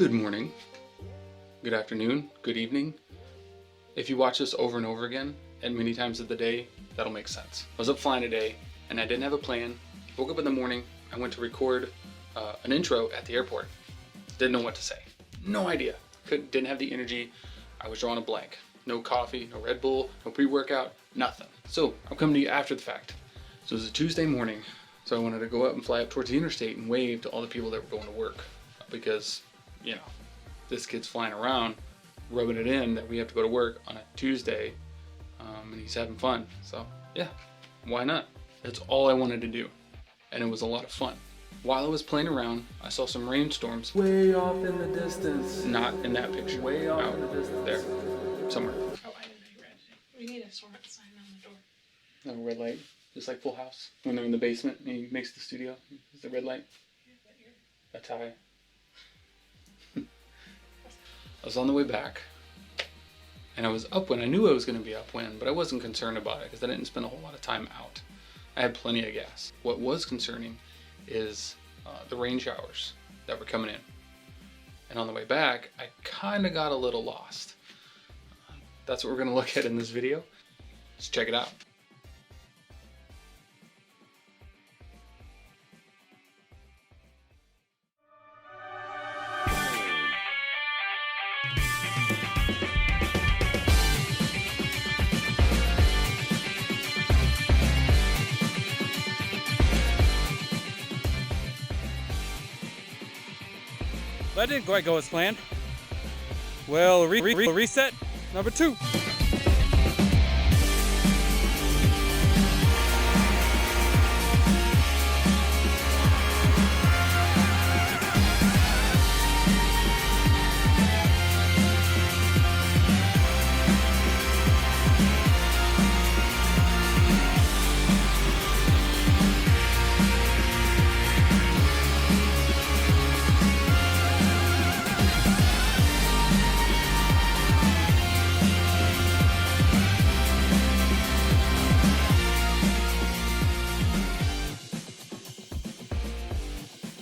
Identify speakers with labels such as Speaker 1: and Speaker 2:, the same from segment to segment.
Speaker 1: Good morning, good afternoon, good evening. If you watch this over and over again, and many times of the day, that'll make sense. I was up flying today, and I didn't have a plan. Woke up in the morning, I went to record an intro at the airport. Didn't know what to say. No idea. Didn't have the energy. I was drawing a blank. No coffee, no Red Bull, no pre-workout, nothing. So I'm coming to you after the fact. So it was a Tuesday morning, so I wanted to go up and fly up towards the interstate and wave to all the people that were going to work. Because, you know, this kid's flying around, rubbing it in that we have to go to work on a Tuesday, and he's having fun. So yeah, why not? That's all I wanted to do, and it was a lot of fun. While I was playing around, I saw some rainstorms way off in the distance. Not in that picture. Way off out in the distance. There, somewhere.
Speaker 2: Oh, I didn't know you were editing. We need a sign on the door.
Speaker 1: No red light, just like Full House. When they're in the basement and he makes the studio, is the red light. That's how I was on the way back, and I was upwind. I knew I was going to be upwind, but I wasn't concerned about it because I didn't spend a whole lot of time out. I had plenty of gas. What was concerning is the rain showers that were coming in. And on the way back, I kind of got a little lost. That's what we're going to look at in this video. Let's check it out.
Speaker 3: That didn't quite go as planned. Well, reset number 2.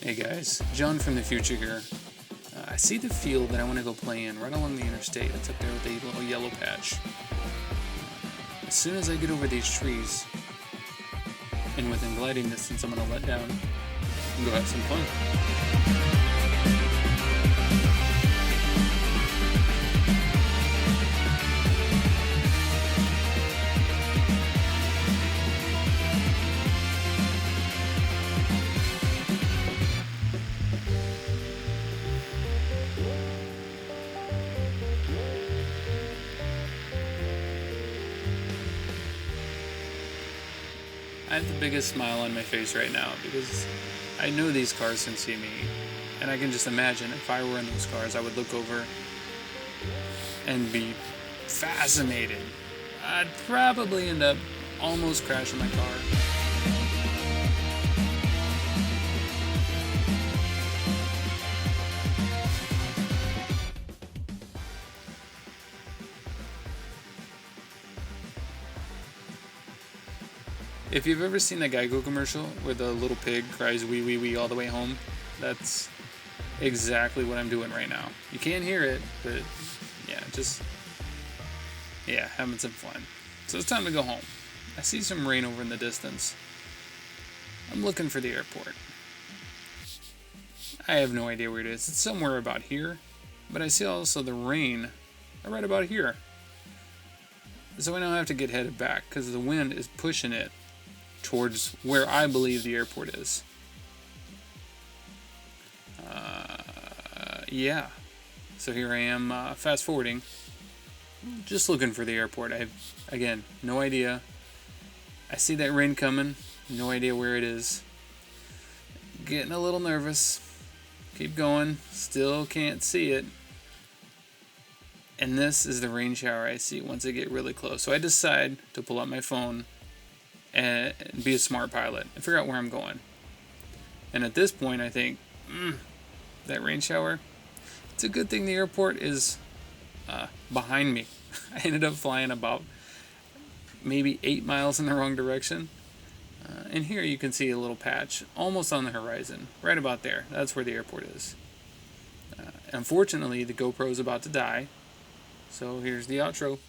Speaker 1: Hey guys, John from the future here. I see the field that I want to go play in right along the interstate. It's up there with a little yellow patch. As soon as I get over these trees, and within gliding distance, I'm going to let down and go have some fun. I have the biggest smile on my face right now because I know these cars can see me, and I can just imagine if I were in those cars, I would look over and be fascinated. I'd probably end up almost crashing my car. If you've ever seen that Geico commercial where the little pig cries wee wee wee all the way home, that's exactly what I'm doing right now. You can't hear it, but yeah, having some fun. So it's time to go home. I see some rain over in the distance. I'm looking for the airport. I have no idea where it is. It's somewhere about here, but I see also the rain right about here. So I now have to get headed back because the wind is pushing it towards where I believe the airport is. Yeah. So here I am, fast forwarding, just looking for the airport. I have, again, no idea. I see that rain coming, no idea where it is. Getting a little nervous. Keep going, still can't see it. And this is the rain shower I see once I get really close. So I decide to pull out my phone and be a smart pilot and figure out where I'm going. And at this point, I think, that rain shower, it's a good thing the airport is behind me. I ended up flying about maybe 8 miles in the wrong direction. And here you can see a little patch almost on the horizon, right about there. That's where the airport is. Unfortunately, the GoPro is about to die. So here's the outro.